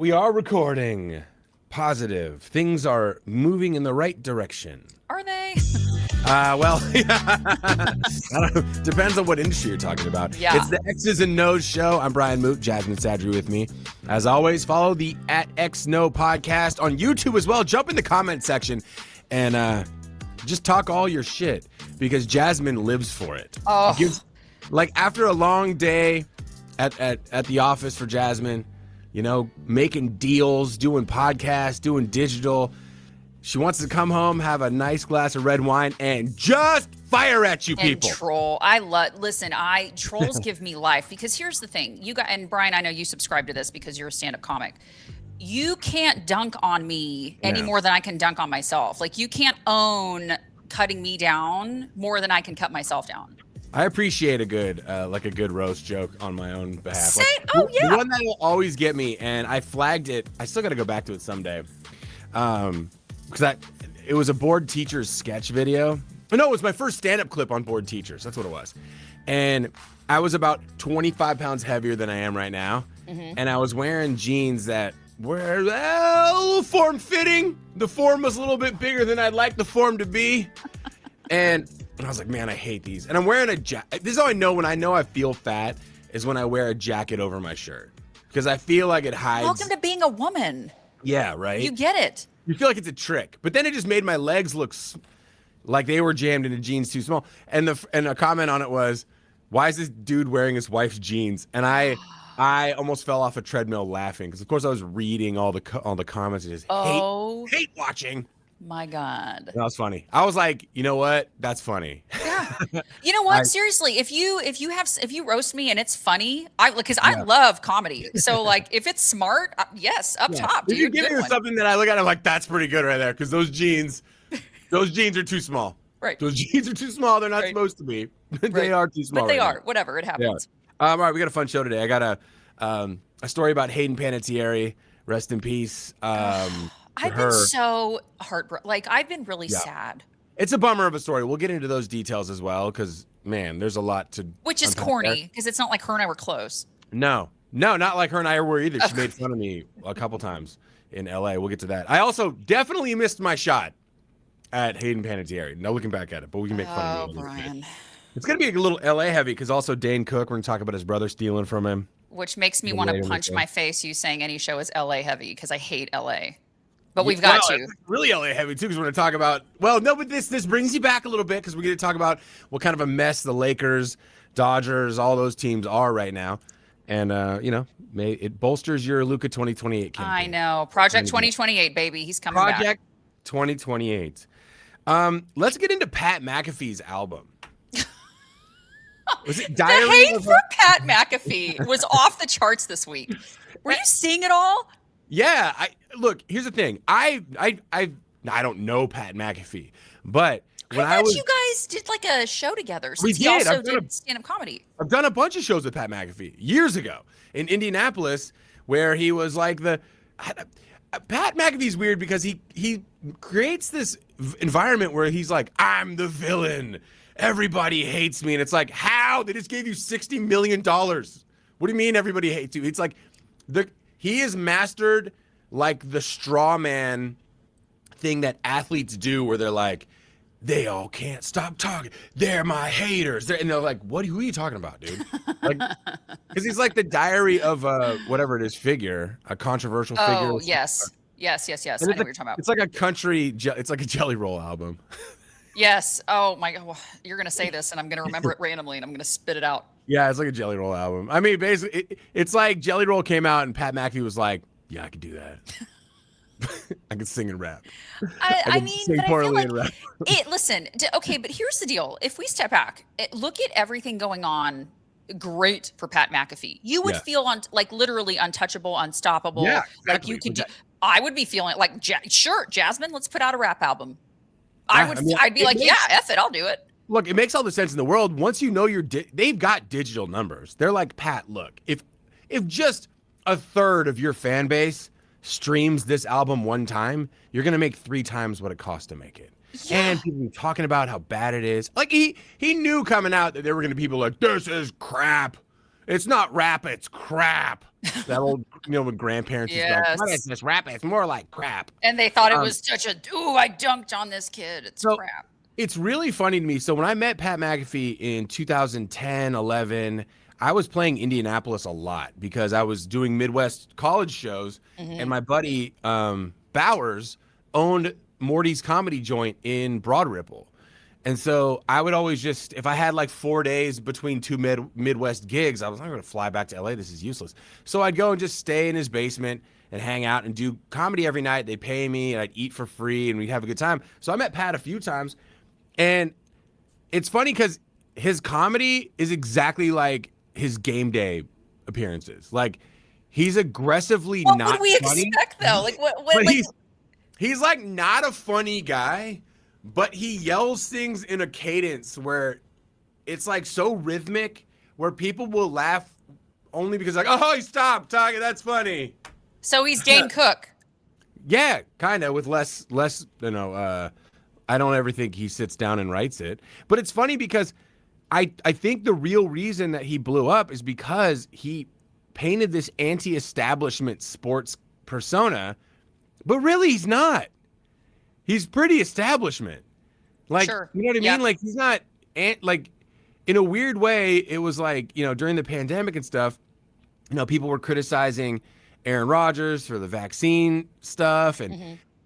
we are recording. Positive. Things are moving in the right direction. Are they? Well, I don't know. Depends on what industry you're talking about. Yeah. It's the X's and No's show. I'm Brian Moot, Jasmine Sadri with me. As always, follow the @XNO podcast on YouTube as well. Jump in the comment section and just talk all your shit because Jasmine lives for it. Oh. Like after a long day at the office for Jasmine, you know, making deals, doing podcasts, doing digital. She wants to come home, have a nice glass of red wine, and just fire at you people. And troll. Trolls give me life because here's the thing. You got, and Brian, I know you subscribe to this because you're a stand-up comic. You can't dunk on me any more than I can dunk on myself. Like you can't own cutting me down more than I can cut myself down. I appreciate a good roast joke on my own behalf. Yeah. The one that will always get me, and I flagged it. I still got to go back to it someday. Because it was a board teacher's sketch video. No, it was my first stand-up clip on board teachers. That's what it was. And I was about 25 pounds heavier than I am right now. Mm-hmm. And I was wearing jeans that were a little form-fitting. The form was a little bit bigger than I'd like the form to be. And I was like, man, I hate these. And I'm wearing a jacket. This is how I know when I feel fat is when I wear a jacket over my shirt. Because I feel like it hides. Welcome to being a woman. Yeah, right? You get it. You feel like it's a trick, but then it just made my legs look like they were jammed into jeans too small. And a comment on it was, "Why is this dude wearing his wife's jeans?" And I almost fell off a treadmill laughing because, of course, I was reading all the comments and just hate watching. My God, that was funny. I was like, you know what? That's funny. Yeah. You know what? Seriously, if you roast me and it's funny, I love comedy. So like, if it's smart, yes, up top. If you give me something that I look at, I'm like, that's pretty good right there, because those jeans are too small. Right. Those jeans are too small. They're not supposed to be. They are too small. But they are. Whatever. It happens. Yeah. All right, we got a fun show today. I got a story about Hayden Panettiere. Rest in peace. I've been so heartbroken. Like, I've been really sad. It's a bummer of a story. We'll get into those details as well because, man, there's a lot to Which is corny because it's not like her and I were close. No, not like her and I were either. She made fun of me a couple times in L.A. We'll get to that. I also definitely missed my shot at Hayden Panettiere. No looking back at it, but we can make fun of it. Oh, Brian. It's going to be a little L.A. heavy because also Dane Cook, we're going to talk about his brother stealing from him. Which makes me want to punch my face, you saying any show is L.A. heavy because I hate L.A. But we've got you. It's really LA heavy too, because we're going to talk about. Well, no, but this brings you back a little bit because we're going to talk about what kind of a mess the Lakers, Dodgers, all those teams are right now, and it bolsters your Luka 2028 campaign. I know, Project 2028, baby, he's coming back. Project 2028. Let's get into Pat McAfee's album. Was it Diary? The hate for Pat McAfee was off the charts this week. Were you seeing it all? Yeah, look. Here's the thing. I don't know Pat McAfee, but when I was, you guys did like a show together. We did. He also did stand-up comedy. I've done a bunch of shows with Pat McAfee years ago in Indianapolis, where he was like Pat McAfee's weird because he creates this environment where he's like, I'm the villain. Everybody hates me, and it's like, how? They just gave you $60 million. What do you mean everybody hates you? It's like he has mastered like the straw man thing that athletes do where they're like, they all can't stop talking. They're my haters. And they're like, who are you talking about, dude? Like, because he's like the diary of whatever it is figure, a controversial figure. Oh, yes. I know what you're talking about. It's like a it's like a Jelly Roll album. Yes. Oh my God. You're going to say this and I'm going to remember it randomly and I'm going to spit it out. Yeah, it's like a Jelly Roll album. I mean, basically, it's like Jelly Roll came out and Pat McAfee was like, yeah, I can do that. I can sing and rap. I mean, but I feel like listen, okay, but here's the deal. If we step back, look at everything going on. Great for Pat McAfee. You would feel literally untouchable, unstoppable. Yeah, exactly. Like you could I would be feeling like, sure, Jasmine, let's put out a rap album. I'd be like, yeah, F it, I'll do it. Look, it makes all the sense in the world. Once you know they've got digital numbers. They're like, Pat, look, if just a third of your fan base streams this album one time, you're going to make 3 times what it cost to make it. Yeah. And people talking about how bad it is. Like he knew coming out that there were going to be people like, this is crap. It's not rap, it's crap. That old, when grandparents used to be like, "What is this rap? It's more like crap." And they thought it was such a, ooh, I dunked on this kid. It's crap. It's really funny to me. So when I met Pat McAfee in 2010, 11, I was playing Indianapolis a lot because I was doing Midwest college shows, and my buddy Bowers owned Morty's Comedy Joint in Broad Ripple. And so I would always just, if I had like 4 days between two Midwest gigs, I was not going to fly back to LA. This is useless. So I'd go and just stay in his basement and hang out and do comedy every night. They'd pay me and I'd eat for free and we'd have a good time. So I met Pat a few times. And it's funny because his comedy is exactly like his game day appearances. Like, he's aggressively not funny. What would we expect, though? Like, what but like... he's like not a funny guy, but he yells things in a cadence where it's like so rhythmic where people will laugh only because like, oh, he stopped talking. That's funny. So he's Dane Cook. Yeah, kind of with less, I don't ever think he sits down and writes it. But it's funny because I think the real reason that he blew up is because he painted this anti-establishment sports persona, but really he's not. He's pretty establishment. Like, sure. You know what I mean? Like, he's not, like, in a weird way, it was like, during the pandemic and stuff, people were criticizing Aaron Rodgers for the vaccine stuff.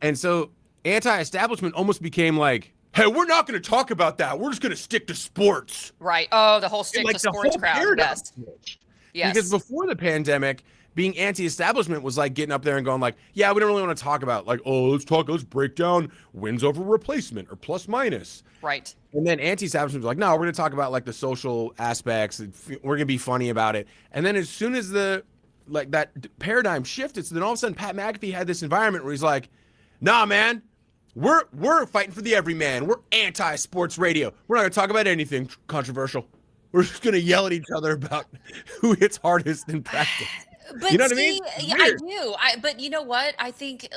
And so anti-establishment almost became like, hey, we're not going to talk about that. We're just going to stick to sports. Right. Oh, the whole stick to sports crowd. Yes. Yes. Because before the pandemic, being anti-establishment was like getting up there and going like, yeah, we don't really want to talk about like, oh, let's break down wins over replacement or plus minus. Right. And then anti-establishment was like, no, we're going to talk about like the social aspects. We're going to be funny about it. And then as soon as that paradigm shifted, so then all of a sudden Pat McAfee had this environment where he's like, nah, man, we're fighting for the everyman. We're anti-sports radio. We're not going to talk about anything controversial. We're just going to yell at each other about who hits hardest in practice. But you know what I mean? Yeah, I do. But you know what? I think,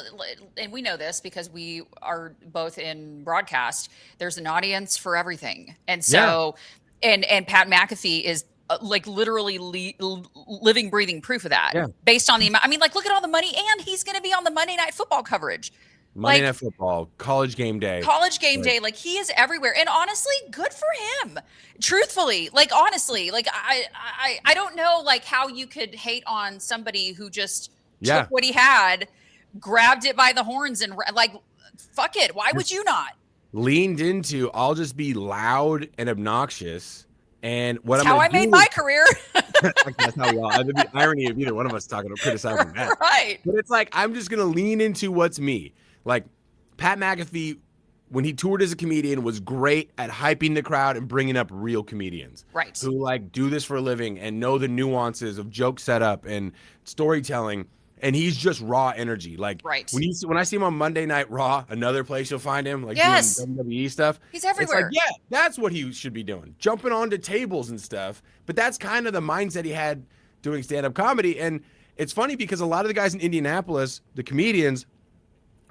and we know this because we are both in broadcast, there's an audience for everything. And so, and Pat McAfee is like literally living, breathing proof of that based on the amount. I mean, like, look at all the money, and he's going to be on the Monday Night Football coverage. Monday Night Football, college game day. Like he is everywhere. And honestly, good for him. Truthfully, like honestly, like I don't know like how you could hate on somebody who just took what he had, grabbed it by the horns and like, fuck it. Why would you not? Leaned into, I'll just be loud and obnoxious. And that's how I made my career. That's how we all. The irony of either one of us talking or criticizing that. Right. But it's like, I'm just going to lean into what's me. Like, Pat McAfee, when he toured as a comedian, was great at hyping the crowd and bringing up real comedians. Right. Who, like, do this for a living and know the nuances of joke setup and storytelling. And he's just raw energy. Like, when I see him on Monday Night Raw, another place you'll find him, like doing WWE stuff. He's everywhere. It's like, that's what he should be doing. Jumping onto tables and stuff. But that's kind of the mindset he had doing stand-up comedy. And it's funny because a lot of the guys in Indianapolis, the comedians,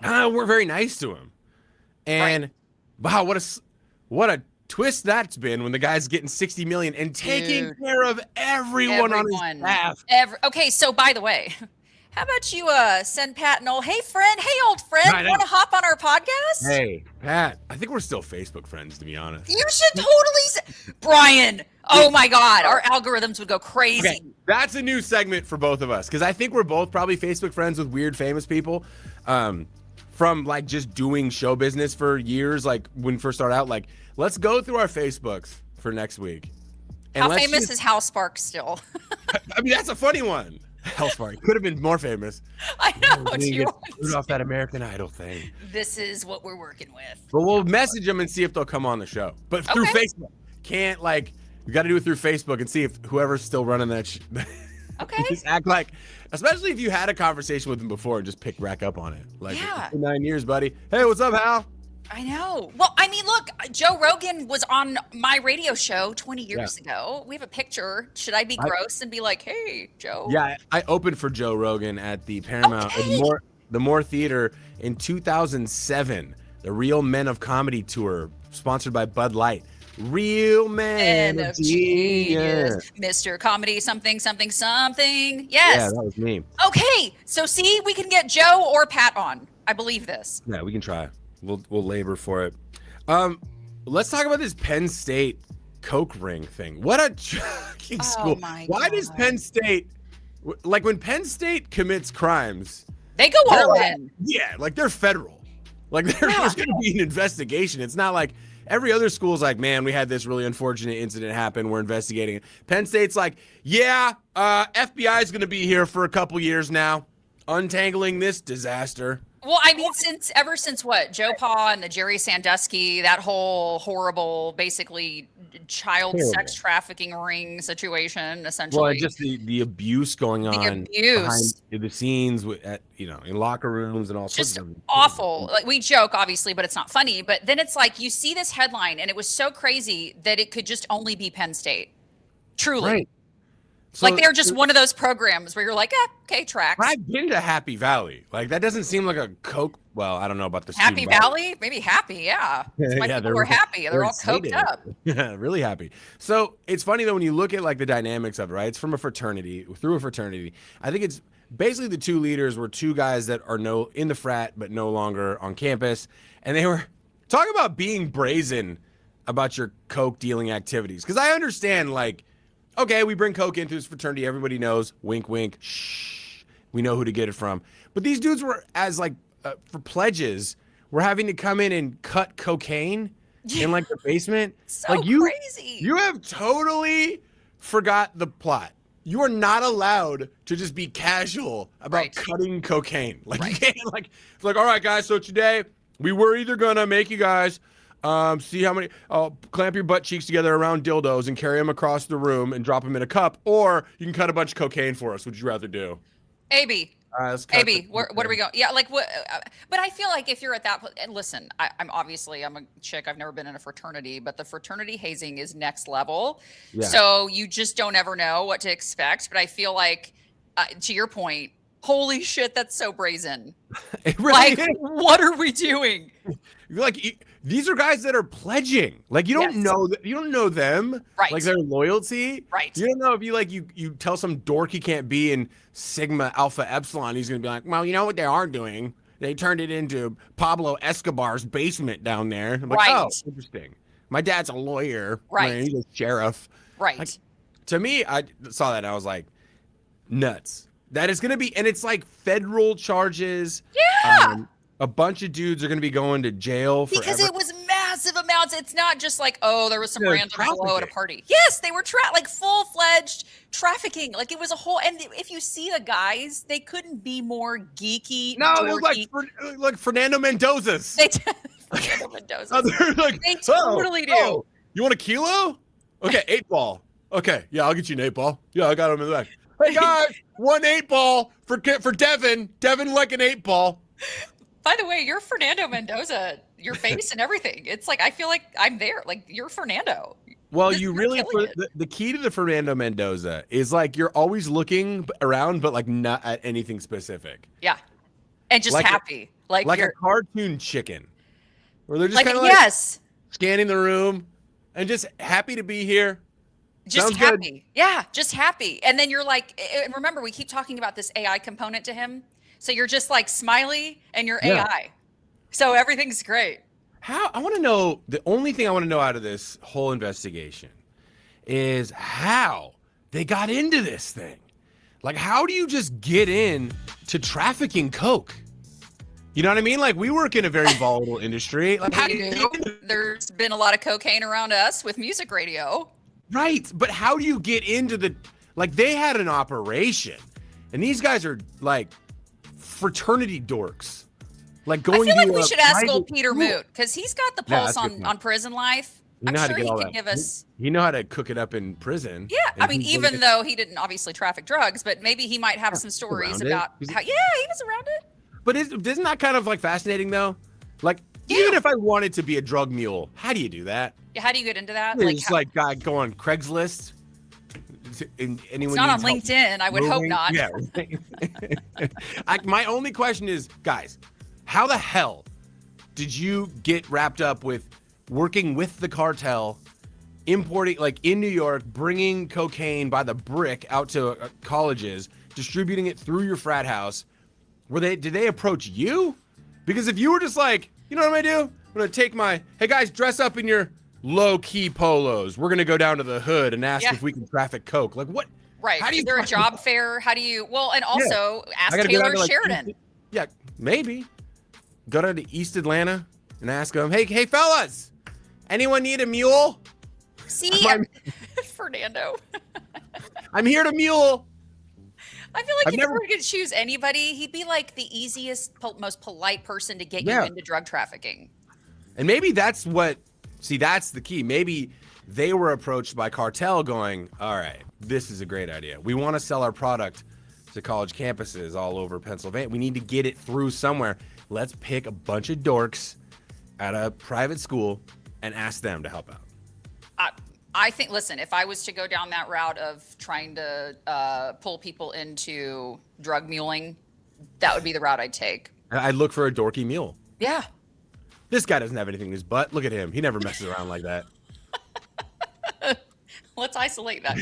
we're very nice to him. And wow, what a twist that's been when the guy's getting $60 million and taking care of everyone on his staff. Okay, so by the way, how about you send Pat an old, hey old friend, want to hop on our podcast? Hey, Pat, I think we're still Facebook friends, to be honest. You should totally Brian, oh my God, our algorithms would go crazy. Okay, that's a new segment for both of us, because I think we're both probably Facebook friends with weird famous people. From like just doing show business for years, like when we first started out, like let's go through our Facebooks for next week. And how famous is Hal Sparks still? I mean, that's a funny one. Hal Sparks could have been more famous. I know. Put off that American Idol thing. This is what we're working with. But we'll message them and see if they'll come on the show. But through Facebook, can't like we got to do it through Facebook and see if whoever's still running that. Okay. Just act like, especially if you had a conversation with him before and just pick back up on it. Like, 9 years, buddy. Hey, what's up, Hal? I know. Well, I mean, look, Joe Rogan was on my radio show 20 years ago. We have a picture. Should I be gross and be like, hey, Joe? Yeah, I opened for Joe Rogan at the Paramount, the Moore Theater in 2007. The Real Men of Comedy Tour, sponsored by Bud Light. Real man of genius. Mr. Comedy something something something. Yeah, Yes. that was me. Okay, so see, we can get Joe or Pat on. I believe this. Yeah, we can try. We'll labor for it. Let's talk about this Penn State Coke ring thing. What a shocking school. My Why God. does Penn State, like when Penn State commits crimes, They go all in. yeah, like they're federal. Like there's going to be an investigation. It's not like every other school's like, man, we had this really unfortunate incident happen. We're investigating it. Penn State's like, yeah, FBI is going to be here for a couple years now, untangling this disaster. Well, I mean, ever since what? Joe Pa and the Jerry Sandusky, that whole horrible, basically child sex trafficking ring situation, essentially. Well, just the abuse going on behind the scenes in locker rooms and all sorts of just awful. Like we joke, obviously, but it's not funny. But then it's like you see this headline, and it was so crazy that it could just only be Penn State. Truly. Right. So, like they're just one of those programs where you're like, okay, tracks. I've been to Happy Valley. Like that doesn't seem like a Coke. Well, I don't know about the Happy Valley, maybe happy, yeah. My people were happy. They're all coked up. Yeah, really happy. So it's funny though when you look at like the dynamics of it, right? It's from a fraternity, through a fraternity. I think it's basically the two leaders were two guys that are in the frat but no longer on campus, and they were talking about being brazen about your Coke dealing activities. Because I understand, like, okay, we bring Coke into this fraternity. Everybody knows. Wink, wink. Shh. We know who to get it from. But these dudes were, as like, for pledges, were having to come in and cut cocaine in like the basement. So like crazy. You have totally forgot the plot. You are not allowed to just be casual about cutting cocaine. Like you can't like, it's like, all right, guys. So today we were either gonna make you guys see how many, clamp your butt cheeks together around dildos and carry them across the room and drop them in a cup, or you can cut a bunch of cocaine for us. What would you rather do? AB. AB, what are we going? Yeah, like what? But I feel like if you're at that, and listen, I'm a chick. I've never been in a fraternity, but the fraternity hazing is next level. Yeah. So you just don't ever know what to expect. But I feel like, to your point, holy shit, that's so brazen. It really is. What are we doing? Like these are guys that are pledging. Like you don't know that, you don't know them. Right. Like their loyalty. Right. You don't know if you tell some dork he can't be in Sigma Alpha Epsilon, he's gonna be like, well, you know what they are doing? They turned it into Pablo Escobar's basement down there. I'm like, oh, interesting. My dad's a lawyer. Right. He's a sheriff. Right. Like, to me, I saw that and I was like, nuts. That is gonna be, and it's like federal charges. Yeah. A bunch of dudes are going to be going to jail forever. Because it was massive amounts. It's not just like, oh, there was some random blow at a party. Yes, they were like full-fledged trafficking. Like it was a whole, and if you see the guys, they couldn't be more geeky. No, it was like Fernando Mendoza's. Fernando Mendoza. Like, they totally do. Oh, you want a kilo? Okay, 8-ball. Okay, yeah, I'll get you an 8-ball. Yeah, I got him in the back. Hey guys, 1 8-ball for Devin. Devin like an 8-ball. By the way, you're Fernando Mendoza, your face and everything. It's like, I feel like I'm there. Like, you're Fernando. Well, you really, the key to the Fernando Mendoza is like, you're always looking around, but like not at anything specific. Yeah. And just like happy. Like a cartoon chicken. Where they're just like, kind of like scanning the room and just happy to be here. Just Sounds happy. good. Yeah, just happy. And then you're like, remember, we keep talking about this AI component to him. So you're just like smiley and you're AI. So everything's great. I want to know, the only thing I want to know out of this whole investigation is how they got into this thing. Like, how do you just get in to trafficking Coke? You know what I mean? Like, we work in a very volatile industry. Like, how do you There's been a lot of cocaine around us with music radio. Right. But how do you get into like, they had an operation and these guys are like fraternity dorks. Like going I feel like we should ask old Peter Moot because he's got the pulse on prison life. I'm sure he can give us. You know how to cook it up in prison. Yeah, I mean, even though he didn't obviously traffic drugs, but maybe he might have some stories about how. Yeah, he was around it. But isn't that kind of like fascinating though? Like, even if I wanted to be a drug mule, how do you do that? Yeah, how do you get into that? It's like go on Craigslist. It's not on LinkedIn. I would hope not. Yeah. My only question is, guys, how the hell did you get wrapped up with working with the cartel importing, like in New York, bringing cocaine by the brick out to colleges, distributing it through your frat house. Did they approach you? Because if you were just like, you know what I'm gonna do? I'm gonna take hey guys, dress up in your low-key polos. We're gonna go down to the hood and ask if we can traffic coke. Like what? Right. Is there a job fair? How do you, and also ask Taylor Sheridan. Yeah, maybe. Go down to East Atlanta and ask them, hey fellas, anyone need a mule? See, Fernando. I'm here to mule. I feel like if you were going to choose anybody, he'd be like the easiest, most polite person to get you into drug trafficking. And maybe that's that's the key. Maybe they were approached by cartel going, all right, this is a great idea. We want to sell our product to college campuses all over Pennsylvania. We need to get it through somewhere. Let's pick a bunch of dorks at a private school and ask them to help out. I think, listen, if I was to go down that route of trying to pull people into drug muling, that would be the route I'd take. I'd look for a dorky mule. Yeah. This guy doesn't have anything in his butt. Look at him. He never messes around like that. Let's isolate that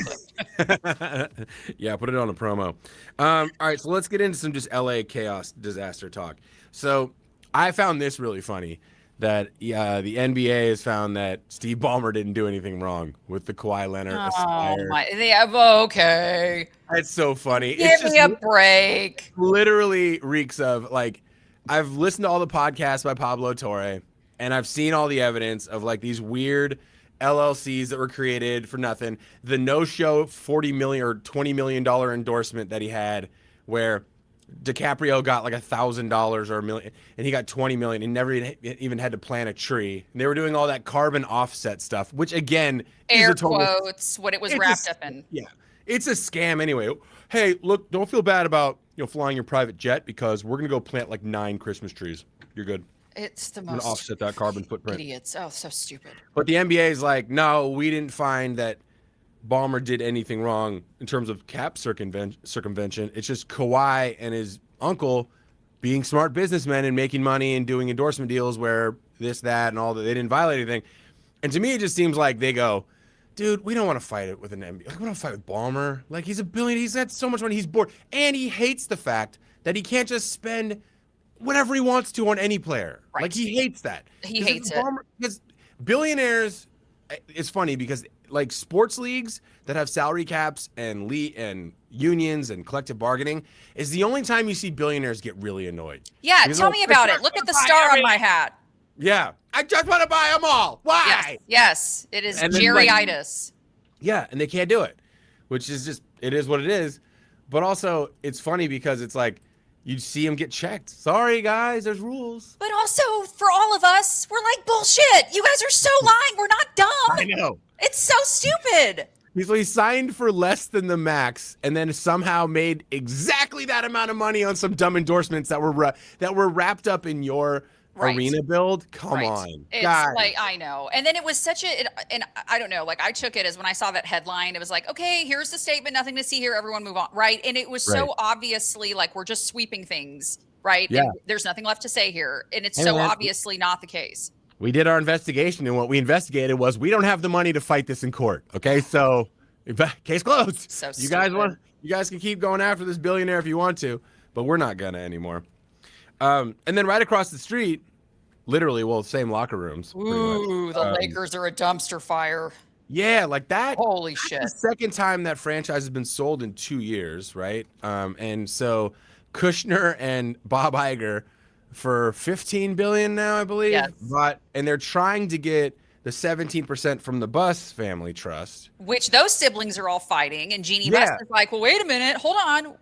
clip. Yeah, put it on a promo. All right, so let's get into some just LA chaos disaster talk. So I found this really funny. That the NBA has found that Steve Ballmer didn't do anything wrong with the Kawhi Leonard aspire. Okay. It's so funny. Give me a break. Literally reeks of, like, I've listened to all the podcasts by Pablo Torre, and I've seen all the evidence of, like, these weird LLCs that were created for nothing. The no-show $40 million or $20 million endorsement that he had, where DiCaprio got like $1,000 or $1 million, and he got $20 million. He never even had to plant a tree. And they were doing all that carbon offset stuff, which again, air quotes, what it was wrapped up in. Yeah, it's a scam anyway. Hey, look, don't feel bad about flying your private jet because we're gonna go plant like 9 Christmas trees. You're good. It's the I'm most gonna offset that carbon footprint. Idiots. Oh, so stupid. But the NBA is like, no, we didn't find that Ballmer did anything wrong in terms of cap circumvention. It's just Kawhi and his uncle being smart businessmen and making money and doing endorsement deals where this, that, and all that. They didn't violate anything. And to me, it just seems like they go, dude, we don't want to fight it with an NBA. Like, we don't fight with Ballmer. Like, he's a billionaire. He's got so much money. He's bored. And he hates the fact that he can't just spend whatever he wants to on any player. Right. Like, he hates that. He hates it. Because billionaires, it's funny because like sports leagues that have salary caps and unions and collective bargaining is the only time you see billionaires get really annoyed. Yeah, tell me about it. Look at the star on my hat. Yeah, I just want to buy them all. Why? Yes, it is Jerry-itis. Yeah, and they can't do it, which is just, it is what it is. But also, it's funny because it's like, you'd see them get checked. Sorry, guys, there's rules. But also, for all of us, we're like, bullshit. You guys are so lying. We're not dumb. I know. It's so stupid. He signed for less than the max and then somehow made exactly that amount of money on some dumb endorsements that were wrapped up in your arena build. Come on. It's guys. like, I know. And then it was and I don't know, like I took it as when I saw that headline, it was like, okay, here's the statement, nothing to see here, everyone move on, right? And it was so obviously like we're just sweeping things, right? Yeah. And there's nothing left to say here. And it's so obviously not the case. We did our investigation, and what we investigated was we don't have the money to fight this in court. Okay, so case closed. So you guys can keep going after this billionaire if you want to, but we're not gonna anymore. And then right across the street, literally, same locker rooms. Ooh, the Lakers are a dumpster fire. Yeah, like that. Holy shit! The second time that franchise has been sold in 2 years, right? And so Kushner and Bob Iger for $15 billion now, I believe. Yes. And they're trying to get the 17% from the Buss family trust, which those siblings are all fighting. And Jeannie Buss is like, well, wait a minute, hold on,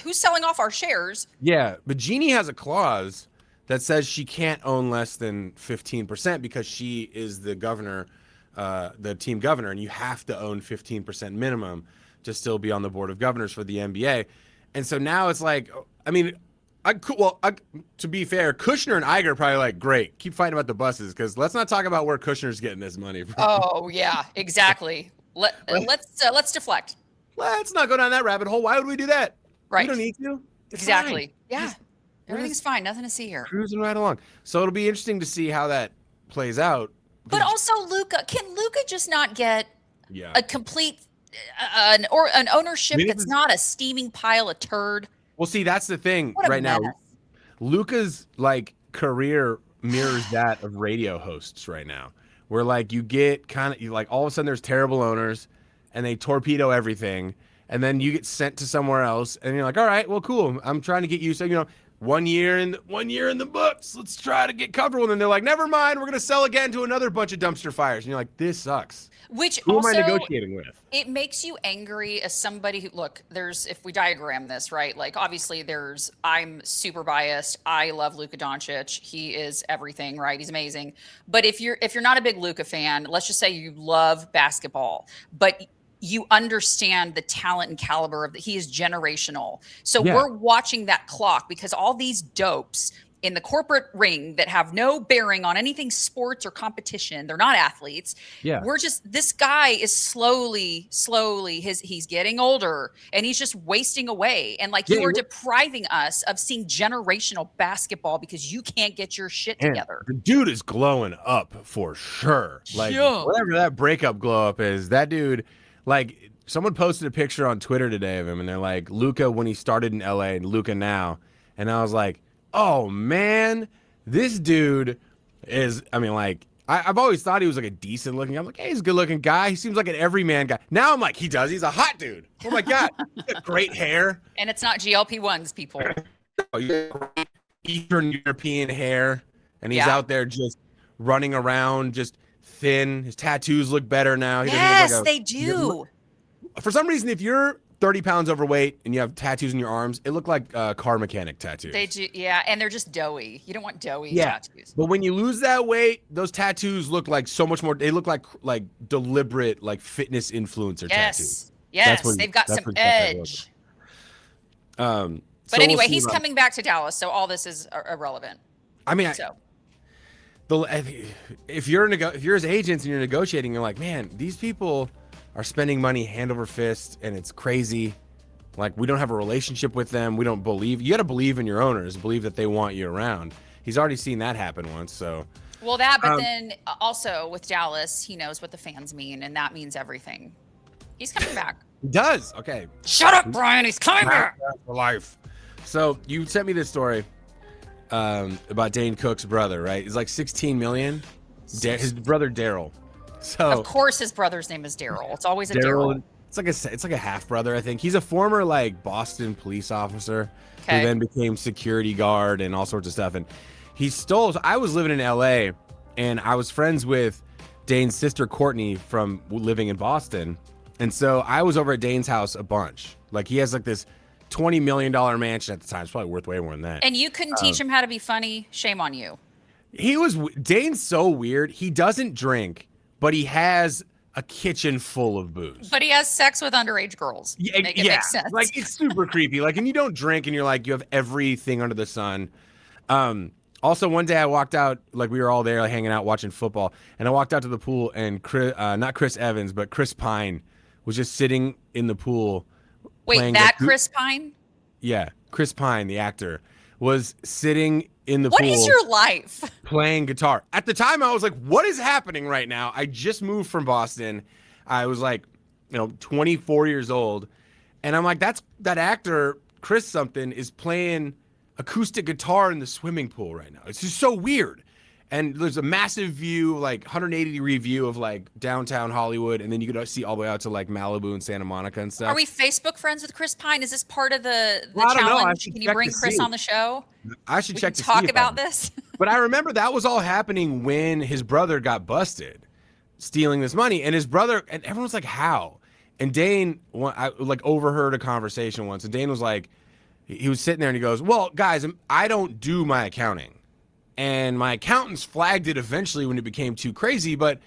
who's selling off our shares? Yeah, but Jeannie has a clause that says she can't own less than 15% because she is the governor, the team governor, and you have to own 15% minimum to still be on the board of governors for the NBA. And so now it's like, I mean, to be fair, Kushner and Iger are probably like, great, keep fighting about the buses, because let's not talk about where Kushner's getting this money from. Oh yeah, exactly. Let's deflect. Let's not go down that rabbit hole. Why would we do that? Right. We don't need to. It's exactly. fine. Yeah. Everything's fine. Nothing to see here. Cruising right along. So it'll be interesting to see how that plays out. But also Luka, can Luka just not get Yeah. a complete an ownership that's not a steaming pile of turd? Well, see, that's the thing What a right now. menace. Luka's like career mirrors that of radio hosts right now, where like you get kind of like all of a sudden there's terrible owners and they torpedo everything, and then you get sent to somewhere else, and you're like, all right, well, cool. I'm trying to get you, so 1 year in the books. Let's try to get comfortable. And then they're like, never mind, we're gonna sell again to another bunch of dumpster fires. And you're like, this sucks. Which Who also, am I negotiating with? It makes you angry as somebody who, look, if we diagram this, right? Like, obviously, I'm super biased. I love Luka Doncic. He is everything, right? He's amazing. But if you're not a big Luka fan, let's just say you love basketball, but you understand the talent and caliber of he is generational. So we're watching that clock because all these dopes in the corporate ring that have no bearing on anything sports or competition. They're not athletes. Yeah. This guy is slowly, he's getting older and he's just wasting away. And like, you are depriving us of seeing generational basketball because you can't get your shit together. The dude is glowing up for sure. Like whatever that breakup glow up is, that dude, like someone posted a picture on Twitter today of him and they're like, Luka when he started in LA and Luka now. And I was like, oh man, this dude is, I mean, like, I've always thought he was like a decent looking. I'm like, hey, he's a good looking guy. He seems like an everyman guy. Now I'm like, he's a hot dude. Oh my God. He's got great hair. And it's not GLP-1s, people. Oh, he's got great Eastern European hair. And he's out there just running around, just thin. His tattoos look better now. Yes, they do. For some reason, if you're 30 pounds overweight and you have tattoos in your arms, it look like car mechanic tattoos. They do, yeah, and they're just doughy. You don't want doughy tattoos. But when you lose that weight, those tattoos look like so much more. They look like deliberate, like fitness influencer tattoos. Yes, they've got some edge. But anyway, he's coming back to Dallas, so all this is irrelevant. I mean, if you're his agents and you're negotiating, you're like, man, these people are spending money hand over fist and it's crazy. Like, we don't have a relationship with them. We don't believe. You got to believe in your owners, believe that they want you around. He's already seen that happen once. So, well, but then also with Dallas, he knows what the fans mean, and that means everything. He's coming back. He does. Okay. Shut up, Brian. He's coming back for life. So you sent me this story about Dane Cook's brother, right? He's like 16 million. His brother Daryl. So of course his brother's name is Daryl. It's always a Daryl. It's like a half brother, I think. He's a former like Boston police officer who then became security guard and all sorts of stuff. And he stole. So I was living in LA and I was friends with Dane's sister Courtney from living in Boston. And so I was over at Dane's house a bunch. Like he has like this $20 million mansion at the time. It's probably worth way more than that. And you couldn't teach him how to be funny? Shame on you. Dane's so weird. He doesn't drink, but he has a kitchen full of booze. But he has sex with underage girls. Make it make sense. Like it's super creepy. Like, and you don't drink and you're like, you have everything under the sun. Also, one day I walked out, like we were all there like, hanging out watching football, and I walked out to the pool and not Chris Evans, but Chris Pine was just sitting in the pool. Wait, that Chris Pine? Yeah, Chris Pine, the actor, was sitting in the pool. What is your life? Playing guitar. At the time, I was like, what is happening right now? I just moved from Boston. I was like, 24 years old. And I'm like, that actor, Chris something, is playing acoustic guitar in the swimming pool right now. It's just so weird. And there's a massive view, like 180-degree view of like downtown Hollywood, and then you could see all the way out to like Malibu and Santa Monica and stuff. Are we Facebook friends with Chris Pine? Is this part of the challenge? Can you bring Chris on the show? I should check to talk about this. But I remember that was all happening when his brother got busted stealing this money, and his brother, and everyone's like, how? And Dane, I like overheard a conversation once, and Dane was like, he was sitting there and he goes, well, guys, I don't do my accounting. And my accountants flagged it eventually when it became too crazy, but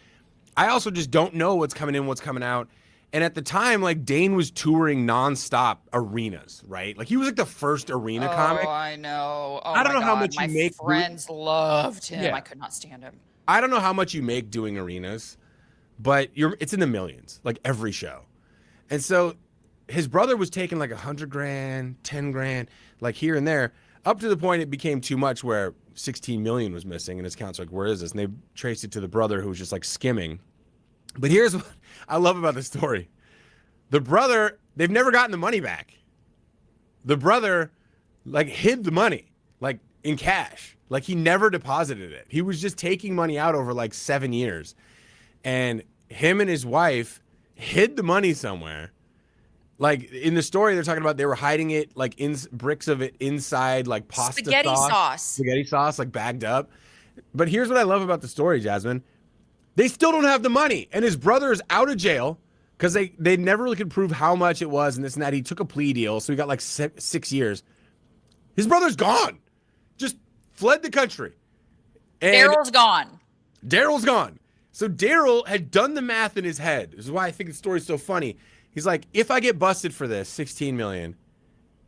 I also just don't know what's coming in, what's coming out. And at the time, like Dane was touring nonstop arenas, right? Like he was like the first arena comic. Oh, I know. Oh, I don't know how much you make. My friends loved him. Yeah. I could not stand him. I don't know how much you make doing arenas, but it's in the millions, like every show. And so his brother was taking like $100,000, $10,000, like here and there, up to the point it became too much where 16 million was missing, and his account's like, where is this? And they traced it to the brother who was just like skimming. But here's what I love about the story. The brother, they've never gotten the money back. The brother like hid the money like in cash. Like he never deposited it. He was just taking money out over like 7 years. And him and his wife hid the money somewhere. Like in the story, they're talking about they were hiding it like in bricks of it inside like pasta spaghetti sauce, like bagged up. But here's what I love about the story, Jasmine. They still don't have the money, and his brother is out of jail because they never really could prove how much it was and this and that. He took a plea deal, so he got like 6 years. His brother's gone, just fled the country. Daryl's gone. Daryl's gone. So Daryl had done the math in his head. This is why I think the story's so funny. He's like, if I get busted for this, 16 million,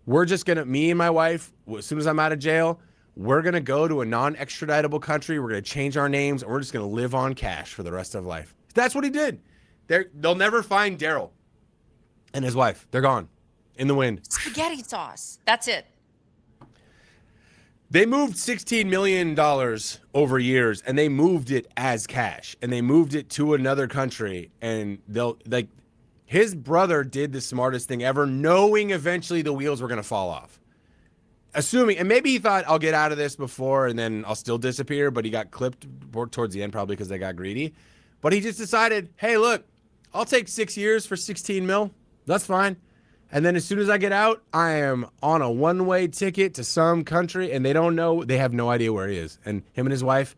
we're just going to, me and my wife, as soon as I'm out of jail, we're going to go to a non-extraditable country. We're going to change our names, and we're just going to live on cash for the rest of life. That's what he did. They'll never find Daryl and his wife. They're gone in the wind. Spaghetti sauce. That's it. They moved $16 million over years, and they moved it as cash, and they moved it to another country, and his brother did the smartest thing ever, knowing eventually the wheels were going to fall off. Assuming, and maybe he thought, I'll get out of this before and then I'll still disappear, but he got clipped towards the end probably because they got greedy. But he just decided, hey, look, I'll take 6 years for 16 mil. That's fine. And then as soon as I get out, I am on a one-way ticket to some country, and they don't know, they have no idea where he is. And him and his wife,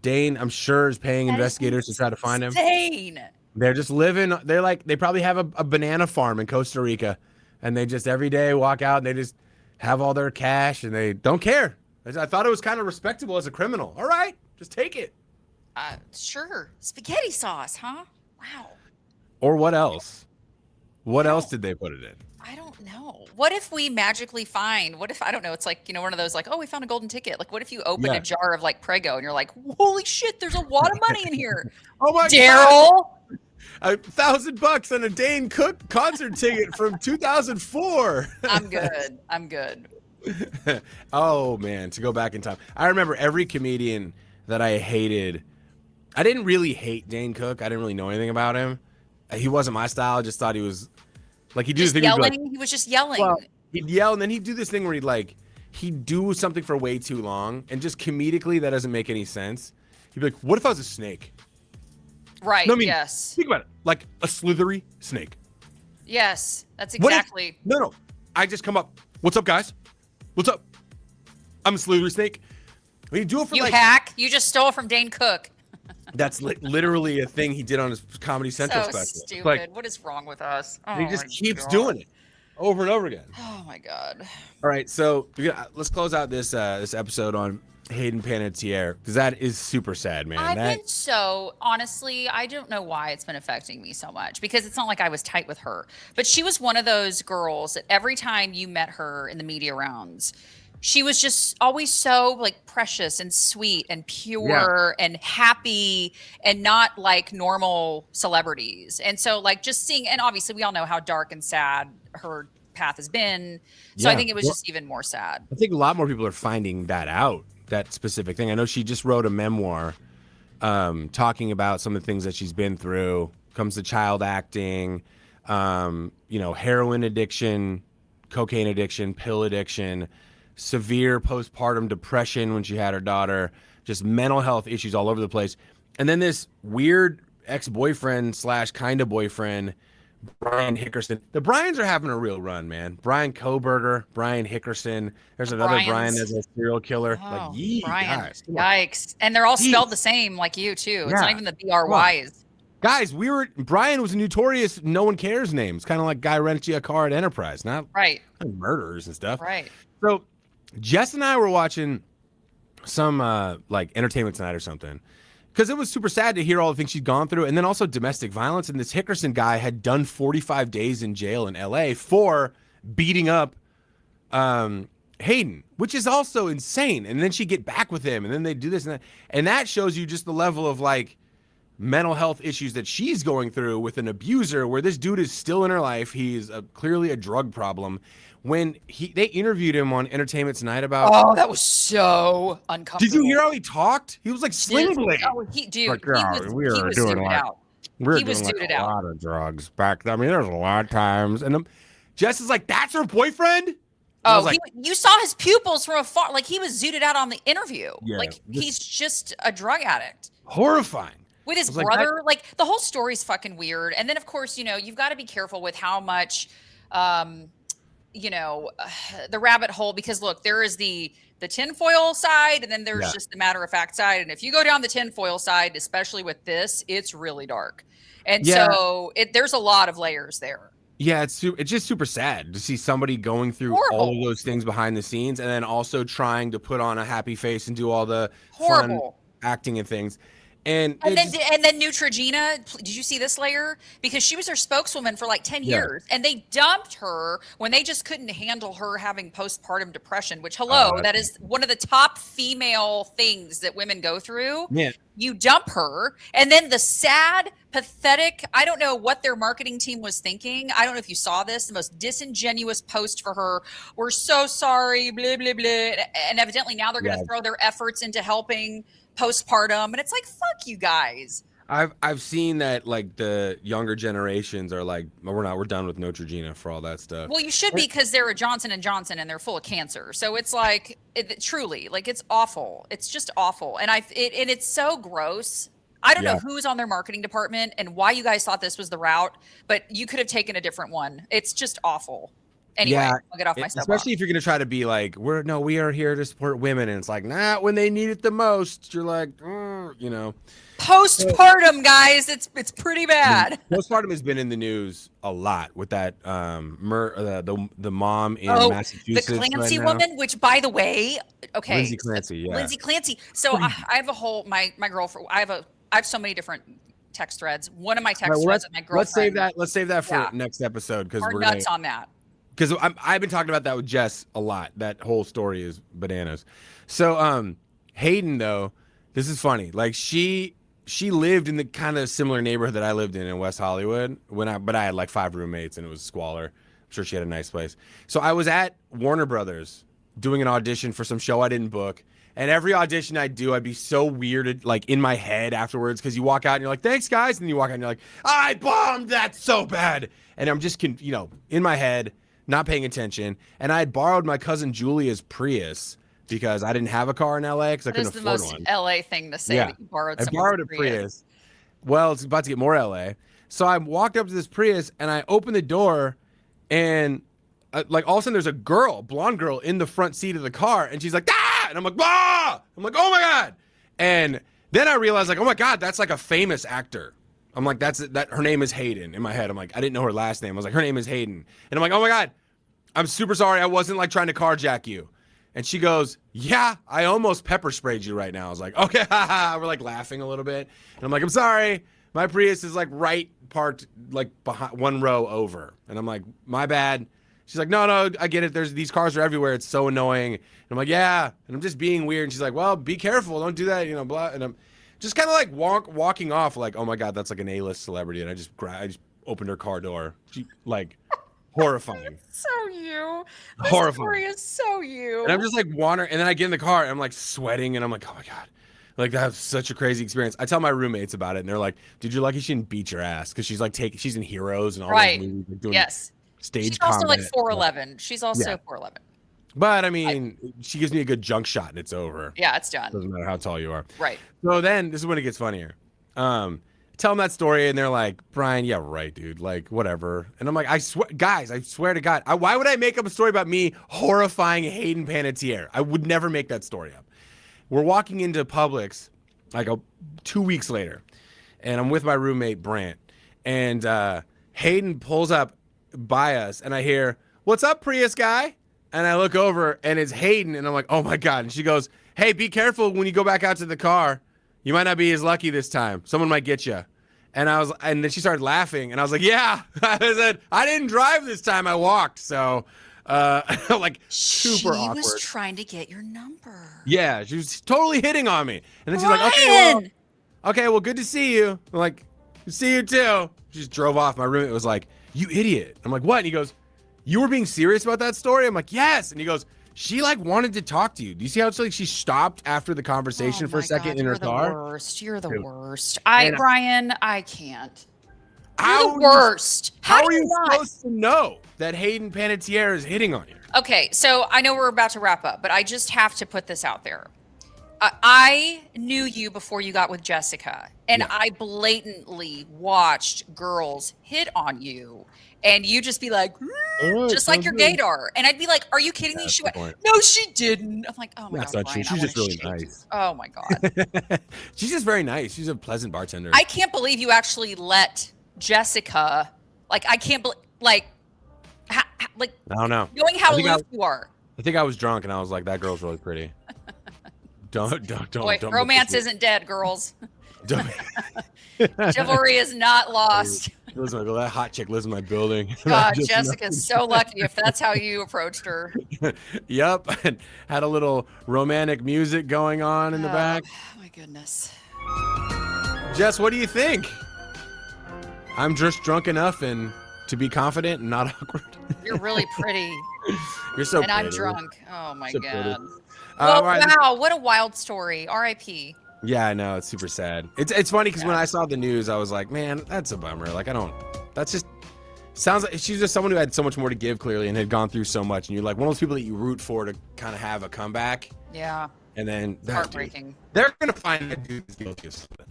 Dane, I'm sure is paying investigators to try to find him. Insane. They're just living, they probably have a banana farm in Costa Rica, and they just every day walk out and they just have all their cash and they don't care. I thought it was kind of respectable as a criminal. All right, just take it. Sure. Spaghetti sauce, huh? Wow. Or what else? What else did they put it in? I don't know. What if we magically find, I don't know, it's like, one of those like, oh, we found a golden ticket. Like, what if you open a jar of like Prego and you're like, holy shit, there's a lot of money in here. Oh my Daryl. God. $1,000 on a Dane Cook concert ticket from 2004. I'm good. Oh man, to go back in time. I remember every comedian that I hated. I didn't really hate Dane Cook. I didn't really know anything about him. He wasn't my style. I just thought he was like, he'd do this thing. Yelling. He was just yelling. Well, he'd yell, and then he'd do this thing where he'd do something for way too long, and just comedically that doesn't make any sense. He'd be like, what if I was a snake? Right, No, I mean, yes. Think about it. Like a slithery snake. Yes, that's exactly. No. I just come up. What's up, guys? What's up? I'm a slithery snake. I mean, do it for you hack. You just stole from Dane Cook. That's literally a thing he did on his Comedy Central special. Stupid. Like, what is wrong with us? Oh, he just keeps doing it over and over again. Oh my God. All right, so let's close out this episode on Hayden Panettiere, because that is super sad, man. Honestly, I don't know why it's been affecting me so much, because it's not like I was tight with her, but she was one of those girls that every time you met her in the media rounds, she was just always so like precious and sweet and pure and happy and not like normal celebrities. And so like just seeing, and obviously we all know how dark and sad her path has been. So I think it was just even more sad. I think a lot more people are finding that out, that specific thing. I know she just wrote a memoir talking about some of the things that she's been through. Comes to child acting, heroin addiction, cocaine addiction, pill addiction, severe postpartum depression when she had her daughter, just mental health issues all over the place. And then this weird ex-boyfriend / kind of boyfriend, Brian Hickerson. The Bryans are having a real run, man. Brian Koberger, Brian Hickerson. There's another Brian that's a serial killer. Oh, like, guys. Yikes. And they're all spelled the same like you, too. It's not even the BRYs. Guys, Brian was a notorious no one cares name. It's kind of like guy renting a car at Enterprise, not murderers and stuff. Right. So Jess and I were watching some like Entertainment Tonight or something, because it was super sad to hear all the things she'd gone through, and then also domestic violence. And this Hickerson guy had done 45 days in jail in LA for beating up Hayden, which is also insane. And then she'd get back with him, and then they do this and that. And that shows you just the level of like mental health issues that she's going through with an abuser, where this dude is still in her life. He's clearly a drug problem. When they interviewed him on Entertainment Tonight about... Oh, that was so uncomfortable. Did you hear how he talked? He was like Sling Blade. Oh, he was doing a lot of drugs back then. I mean, there's a lot of times. And Jess is like, that's her boyfriend? Oh, like, you saw his pupils from afar. Like, he was zooted out on the interview. Yeah, like, he's just a drug addict. Horrifying. With his brother. Like, the whole story's fucking weird. And then, of course, you know, you've got to be careful with how much, you know, the rabbit hole. Because, look, there is the tinfoil side, and then there's just the matter-of-fact side. And if you go down the tinfoil side, especially with this, it's really dark. And so there's a lot of layers there. Yeah, it's just super sad to see somebody going through all of those things behind the scenes, and then also trying to put on a happy face and do all the fun acting and things. And then Neutrogena, did you see this layer? Because she was their spokeswoman for like 10 years, and they dumped her when they just couldn't handle her having postpartum depression, which, that is one of the top female things that women go through. Yeah. You dump her, and then the sad, pathetic, I don't know what their marketing team was thinking. I don't know if you saw this, the most disingenuous post for her. We're so sorry, blah, blah, blah. And evidently now they're going to throw their efforts into helping postpartum, and it's like, fuck you guys. I've seen that, like, the younger generations are like, we're done with Neutrogena for all that stuff. Well, you should be, because they're a Johnson & Johnson and they're full of cancer. So it's like, truly, like, it's awful. It's just awful. And it's so gross. I don't know who's on their marketing department and why you guys thought this was the route, but you could have taken a different one. It's just awful. Anyway, I'll get off my soapbox. Especially if you're going to try to be like, we are here to support women. And it's like, not when they need it the most. You're like, you know. Postpartum, guys, it's pretty bad. Postpartum has been in the news a lot with that the mom in Massachusetts. The Clancy woman, which, by the way, Lindsay Clancy, Lindsay Clancy. So I have a whole my girlfriend. I have so many different text threads. One of my text threads with my girlfriend. Let's save that for next episode, because we're nuts on that. Because I've been talking about that with Jess a lot. That whole story is bananas. So Hayden, though, this is funny. Like, she lived in the kind of similar neighborhood that I lived in West Hollywood but I had like 5 roommates and it was squalor. I'm sure she had a nice place. So I was at Warner Brothers doing an audition for some show I didn't book. And every audition I do, I'd be so weirded, like, in my head afterwards, because you walk out and you're like, thanks, guys. And then you walk out and you're like, I bombed that so bad. And I'm just, in my head, not paying attention. And I had borrowed my cousin Julia's Prius because I didn't have a car in LA because I couldn't afford one. That's the most LA thing to say, that you borrowed I borrowed a Prius. Well, it's about to get more LA. So I walked up to this Prius and I opened the door, and like, all of a sudden there's a blonde girl in the front seat of the car, and she's like, ah! And I'm like, ah! I'm like, oh my God. And then I realized, like, oh my God, that's like a famous actor. I'm like, her name is Hayden. In my head, I'm like, I didn't know her last name. I was like, her name is Hayden. And I'm like, oh my God, I'm super sorry. I wasn't like trying to carjack you. And she goes, yeah, I almost pepper sprayed you right now. I was like, okay, haha. We're like laughing a little bit. And I'm like, I'm sorry. My Prius is like right parked like behind, 1 row over. And I'm like, my bad. She's like, no, I get it. These cars are everywhere. It's so annoying. And I'm like, yeah. And I'm just being weird. And she's like, well, be careful. Don't do that. Blah. And I'm just kind of like walking off like, oh my God, that's like an A-list celebrity. And I just opened her car door. She like horrifying. So you. Horrifying. Story is so you. And I'm just like wandering. And then I get in the car and I'm like sweating. And I'm like, oh my God. Like, that was such a crazy experience. I tell my roommates about it. And they're like, dude, you're lucky she didn't beat your ass. Because she's like she's in Heroes and all those movies. Like, doing stage She's also like 4'11". She's also 4'11". But I mean, she gives me a good junk shot and it's over. Yeah, it's done. Doesn't matter how tall you are. Right. So then this is when it gets funnier. Tell them that story and they're like, Brian, yeah, right, dude. Like, whatever. And I'm like, I swear to God, why would I make up a story about me horrifying Hayden Panettiere? I would never make that story up. We're walking into Publix like 2 weeks later, and I'm with my roommate Brant, and Hayden pulls up by us, and I hear, "What's up, Prius guy?" And I look over, and it's Hayden, and I'm like, "Oh my God!" And she goes, "Hey, be careful when you go back out to the car. You might not be as lucky this time. Someone might get you." And then she started laughing, and I was like, "Yeah." I said, "I didn't drive this time. I walked." So, like, super awkward. She was trying to get your number. Yeah, she was totally hitting on me, and then she's like, "Okay, well, okay, well, good to see you. I'm like, see you too. She just drove off. My roommate was like, you idiot. I'm like, what? And he goes, you were being serious about that story? I'm like, yes. And he goes, she like wanted to talk to you. Do you see how it's like she stopped after the conversation for a second in her car? You're the worst. You're the worst. And Brian, I can't. You're how the worst. How are you supposed to know that Hayden Panettiere is hitting on you? Okay, so I know we're about to wrap up, but I just have to put this out there. I knew you before you got with Jessica, and I blatantly watched girls hit on you, and you just be like, just like your gaydar. And I'd be like, are you kidding me? She went, no, she didn't. I'm like, oh my God. That's not true. She's just really nice. Oh my God. She's just very nice. She's a pleasant bartender. I can't believe you actually let Jessica, like, I can't believe, like, I don't know. Knowing how aloof you are. I think I was drunk and I was like, that girl's really pretty. Don't. Boy, romance isn't dead, girls. Don't. Chivalry is not lost. That hot chick lives in my building. God, Jessica's so lucky if that's how you approached her. Yep. And had a little romantic music going on in the back. My goodness. Jess, what do you think? I'm just drunk enough and to be confident and not awkward. You're really pretty. You're so pretty. And I'm drunk. Oh my God. Pretty. Well, wow, what a wild story. R.I.P. Yeah, I know. It's super sad. It's funny because when I saw the news, I was like, man, that's a bummer. Like, that's just, sounds like she's just someone who had so much more to give, clearly, and had gone through so much. And you're like one of those people that you root for to kind of have a comeback. Yeah. And then heartbreaking. Dude, they're going to find that dude's guilty of something.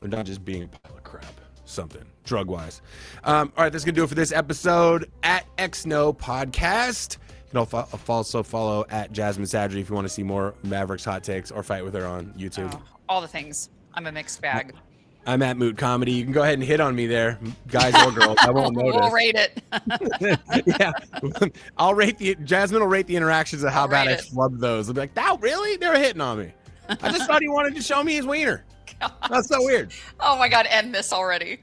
They're not just being a pile of crap. Something drug-wise. All right, that's going to do it for this episode at XNO Podcast. You can also follow at Jasmine Sadri if you want to see more Mavericks hot takes or fight with her on YouTube. Oh, all the things. I'm a mixed bag. I'm at Moot Comedy. You can go ahead and hit on me there, guys or girls. I won't notice. We'll rate it. Yeah, Jasmine will rate the interactions of how bad I flubbed those. I'll be like, "Wow, really? They were hitting on me. I just thought he wanted to show me his wiener." God. That's so weird. Oh my God, end this already.